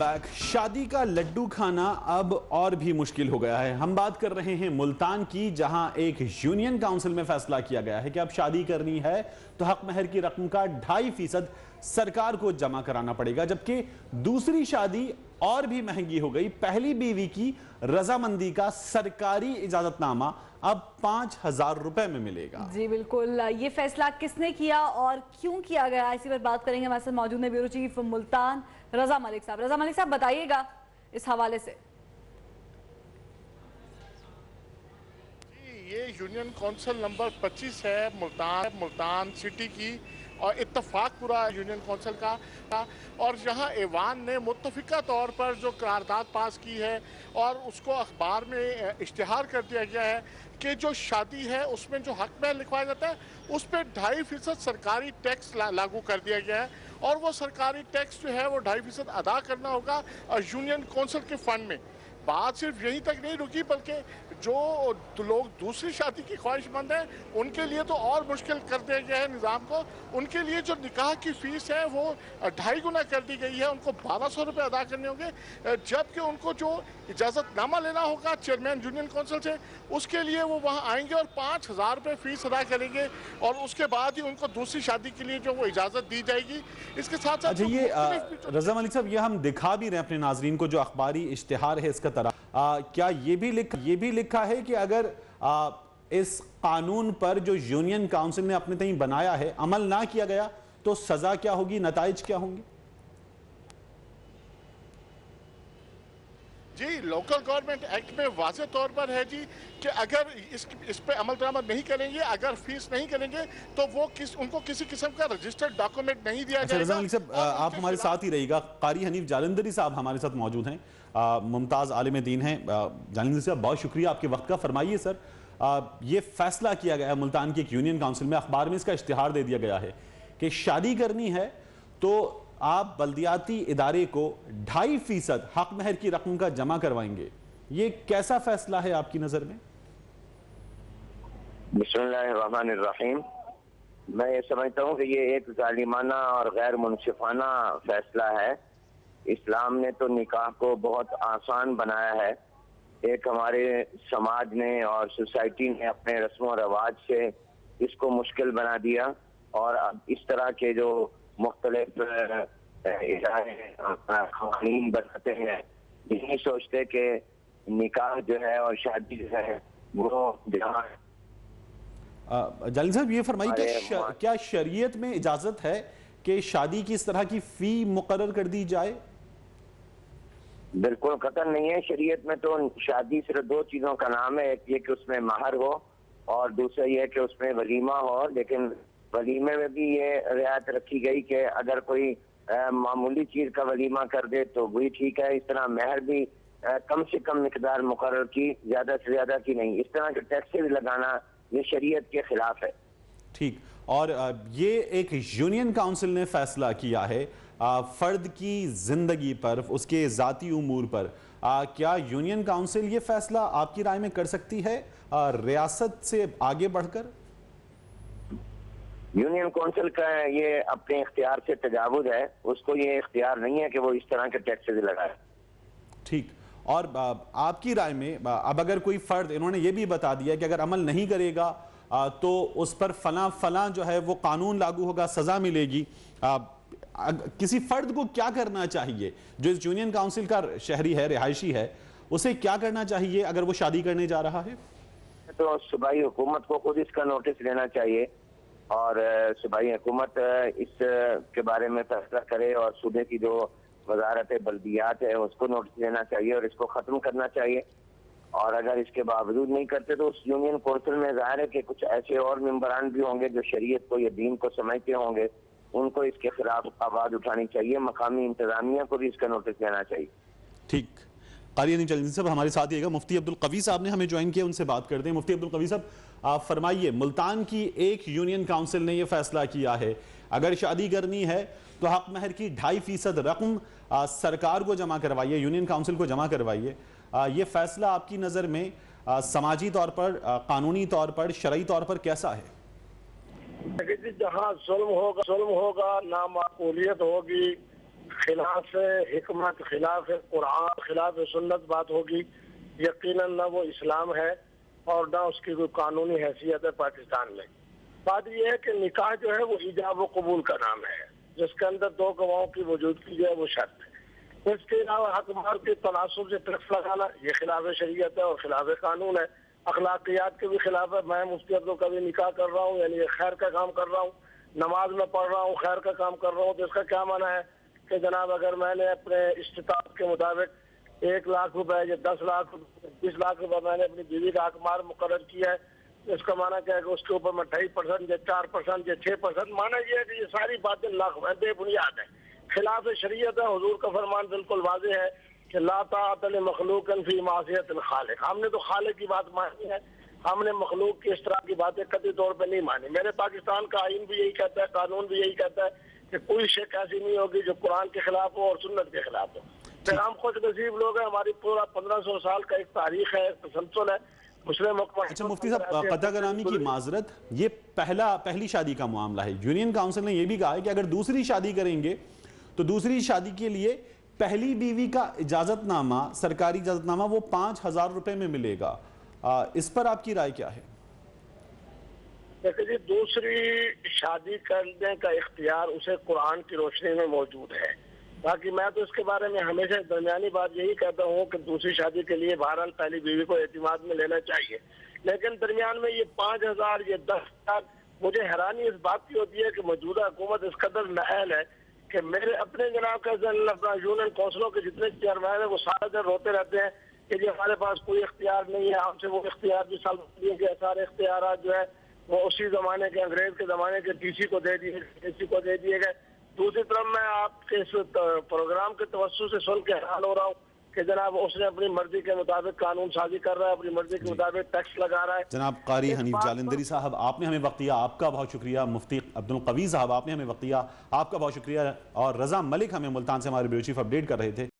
Back. शादी का लड्डू खाना अब और भी मुश्किल हो गया है। हम बात कर रहे हैं मुल्तान की, जहां एक यूनियन काउंसिल में फैसला किया गया है कि अब शादी करनी है तो हक महर की रकम का 2.5% सरकार को जमा कराना पड़ेगा, जबकि दूसरी शादी और भी महंगी हो गई। पहली बीवी की रजामंदी का सरकारी इजाजतनामा अब 5,000 रुपए में मिलेगा। जी बिल्कुल, ये फैसला किसने किया और क्यों किया गया, इसी पर बात करेंगे। हमारे साथ मौजूद है ब्यूरो चीफ मुल्तान रजा मलिक साहब। रजा मलिक साहब, बताइएगा इस हवाले से। ये यूनियन काउंसिल नंबर 25 है मुल्तान सिटी की, और इत्तफाक पूरा यूनियन काउंसिल का, और यहाँ ऐवान ने मुत्तफिका तौर पर जो करारदाद पास की है और उसको अखबार में इश्तिहार कर दिया गया है कि जो शादी है उसमें जो हक महर लिखवाया जाता है उस पर 2.5% सरकारी टैक्स लागू कर दिया गया है, और वो सरकारी टैक्स जो है वो 2.5% अदा करना होगा यूनियन काउंसिल के फंड में। बात सिर्फ यहीं तक नहीं रुकी, बल्कि जो लोग दूसरी शादी की ख्वाहिशमंद हैं उनके लिए तो और मुश्किल कर दिया गया है निज़ाम को। उनके लिए जो निकाह की फ़ीस है वो 2.5 गुना कर दी गई है, उनको 1,200 रुपये अदा करने होंगे, जबकि उनको जो इजाज़तनामा लेना होगा चेयरमैन यूनियन काउंसिल से, उसके लिए वो वहाँ आएंगे और 5,000 रुपये फ़ीस अदा करेंगे, और उसके बाद ही उनको दूसरी शादी के लिए जो वो इजाज़त दी जाएगी। इसके साथ साथ अच्छा, ये रजा मलिक साहब, ये हम दिखा भी रहे हैं अपने नाजरीन को, जो अखबारी इश्तिहार है इसका तरह, क्या ये भी लिखा है कि अगर इस कानून पर जो यूनियन काउंसिल ने अपने तय बनाया है अमल ना किया गया तो सजा क्या होगी, नताइज क्या होंगे? जी, लोकल गवर्नमेंट एक्ट में वाज़ेह तौर पर है जी कि अगर इस पे अमल दरामद नहीं करेंगे, अगर फीस नहीं करेंगे तो वो उनको किसी किस्म का रजिस्टर्ड डॉक्यूमेंट नहीं दिया जाएगा। आप हमारे साथ ही रहिएगा। कारी हनीफ जालंधरी साहब हमारे साथ मौजूद हैं, मुमताज़ आलिम दीन हैं। जालंधरी साहब, बहुत शुक्रिया आपके वक्त का। फरमाइए सर, ये फैसला किया गया है मुल्तान की एक यूनियन काउंसिल में, अखबार में इसका इश्तिहार दे दिया गया है कि शादी करनी है तो आप बल्दियाती इदारे को 2.5% हक महर की रकम का जमा करवाएंगे। ये कैसा फैसला है आपकी नजर में? बिस्मिल्लाहिर्रहमानिर्रहीम। मैं ये समझता हूँ कि ये एक जालिमाना और गैर मुनसिफाना फैसला है। इस्लाम ने तो निकाह को बहुत आसान बनाया है। एक हमारे समाज ने और सोसाइटी ने अपने रस्म व रवाज से इसको मुश्किल बना दिया, और अब इस तरह के जो मुख्तलिफ कानून बनाते हैं, नहीं सोचते कि निकाह जो है और शादी जो है वो जहाँ। जालिम साहब, ये फरमाइए कि क्या शरीयत में इजाजत है कि शादी की इस तरह की फी मुकर्रर कर दी जाए? बिल्कुल कतई नहीं है। शरीयत में तो शादी सिर्फ 2 चीजों का नाम है, एक ये कि उसमें महर हो और दूसरा ये कि उसमें वलीमा हो। लेकिन वलीमे में भी ये रियायत रखी गई कि अगर कोई मामूली चीज का वलीमा कर दे तो वही ठीक है। इस तरह महर भी कम से कम मिकदार मुकर्रर की, ज्यादा से ज्यादा की नहीं। इस तरह के टैक्सेस लगाना ये शरीयत के खिलाफ है। ठीक, और ये एक यूनियन काउंसिल ने फैसला किया है फर्द की जिंदगी पर, उसके जाती उमूर पर। क्या यूनियन काउंसिल ये फैसला आपकी राय में कर सकती है रियासत से आगे बढ़कर? यूनियन काउंसिल का ये अपने इख्तियार से तजावुज है, उसको ये इख्तियार नहीं है कि वो इस तरह के टैक्सेस लगाए। ठीक, और आपकी राय में अब अगर कोई फर्द, इन्होंने ये भी बता दिया कि अगर अमल नहीं करेगा तो उस पर फला जो है वो कानून लागू होगा, सजा मिलेगी। किसी फर्द को क्या करना चाहिए जो इस यूनियन काउंसिल का शहरी है, रिहायशी है, उसे क्या करना चाहिए अगर वो शादी करने जा रहा है? तो सूबाई हुकूमत को खुद इसका नोटिस लेना चाहिए, और सूबाई हुकूमत इस के बारे में फैसला करे, और सूबे की जो वजारत बल्दियात है उसको नोटिस लेना चाहिए और इसको ख़त्म करना चाहिए। और अगर इसके बावजूद नहीं करते तो उस यूनियन काउंसिल में ज़ाहिर है कि कुछ ऐसे और मेंबरान भी होंगे जो शरीयत को या दीन को समझते होंगे, उनको इसके खिलाफ आवाज़ उठानी चाहिए। मकामी इंतजामिया को भी इसका नोटिस लेना चाहिए। ठीक, कारी हनीफ जालंधरी साहब हमारे साथ ही। मुफ्ती अब्दुल कवी साहब ने हमें ज्वाइन किया, उनसे बात करते हैं। मुफ्ती अब्दुल कवी साहब, आप फरमाइए, मुल्तान की एक यूनियन काउंसिल ने यह फैसला किया है अगर शादी करनी है तो हक महर की 2.5% रकम सरकार को जमा करवाइए, यूनियन काउंसिल को जमा करवाइए। ये फैसला आपकी नज़र में समाजी तौर पर, कानूनी तौर पर, शरई तौर पर कैसा है? जहाँ जुल्म होगा नामाकूलियत होगी, خلاف حکمت، خلاف قرآن، خلاف سنت بات ہوگی، یقیناً نہ وہ اسلام ہے اور نہ اس کی کوئی قانونی حیثیت ہے پاکستان میں۔ بات یہ ہے کہ نکاح جو ہے وہ ایجاب و قبول کا نام ہے، جس کے اندر دو گواہوں کی موجودگی جو ہے وہ شرط ہے۔ اس کے علاوہ حق مال کے تناسب سے ٹیکس لگانا یہ خلاف شریعت ہے اور خلاف قانون ہے، اخلاقیات کے بھی خلاف ہے۔ میں مفتی عبدو کا بھی نکاح کر رہا ہوں، یعنی خیر کا کام کر رہا ہوں، نماز میں پڑھ رہا ہوں، خیر کا کام کر رہا ہوں، تو اس کا کیا معنی ہے کہ جناب اگر میں نے اپنے استطاعت کے مطابق 1 لاکھ روپے یا 10 لاکھ 20 لاکھ روپے میں نے اپنی بیوی کا حق مال مقرر کیا ہے، اس کا معنی کیا ہے کہ اس کے اوپر میں 2.5% یا 4% یا 6%، معنی یہ ہے کہ یہ ساری باتیں بے بنیاد ہیں، خلاف شریعت ہے۔ حضور کا فرمان بالکل واضح ہے کہ لا طاعت لمخلوق فی معصیت الخالق۔ ہم نے تو خالق کی بات مانی ہے، ہم نے مخلوق کی اس طرح کی باتیں قطعی طور پہ نہیں مانی۔ میرے پاکستان کا آئین بھی یہی کہتا ہے، قانون بھی یہی کہتا ہے کہ کوئی شک ایسی نہیں ہوگی جو قرآن کے خلاف ہو اور سنت کے خلاف ہو۔ پھر ہم خوش نصیب لوگ ہیں، ہماری پورا 1500 سال کا ایک تاریخ ہے، ایک تسلسل ہے مسلم حکومت۔ اچھا مفتی صاحب، قطع کلامی کی معذرت، یہ پہلی شادی کا معاملہ ہے۔ یونین کاؤنسل نے یہ بھی کہا ہے کہ اگر دوسری شادی کریں گے تو دوسری شادی کے لیے پہلی بیوی کا اجازت نامہ، سرکاری اجازت نامہ، وہ 5000 روپے میں ملے گا۔ اس پر آپ کی رائے کیا ہے؟ دیکھیں جی، دوسری شادی کرنے کا اختیار اسے قرآن کی روشنی میں موجود ہے۔ باقی میں تو اس کے بارے میں ہمیشہ درمیانی بات یہی کہتا ہوں کہ دوسری شادی کے لیے بہرحال پہلی بیوی کو اعتماد میں لینا چاہیے، لیکن درمیان میں یہ 5000 یہ 10,000، مجھے حیرانی اس بات کی ہوتی ہے کہ موجودہ حکومت اس قدر نااہل ہے کہ میرے اپنے جناب کا یونین کونسلوں کے جتنے چیئرمین ہیں وہ سارے دن روتے رہتے ہیں کہ جی ہمارے پاس کوئی اختیار نہیں ہے، ہم سے وہ اختیار بھی سارے اختیارات جو ہے وہ اسی زمانے کے انگریز کے زمانے کے ٹی سی کو دے دیے گئے۔ دوسری طرف میں آپ کے اس پروگرام کے توسط سے سن کے حیران ہو رہا ہوں کہ جناب اس نے اپنی مرضی کے مطابق قانون سازی کر رہا ہے، اپنی مرضی کے مطابق ٹیکس لگا رہا ہے۔ جناب قاری حنیف جالندری صاحب، آپ نے ہمیں وقت دیا، آپ کا بہت شکریہ۔ مفتی عبدالقوی صاحب، آپ نے ہمیں وقت دیا، آپ کا بہت شکریہ۔ اور رضا ملک ہمیں ملتان سے ہمارے بیورو چیف اپڈیٹ کر رہے تھے۔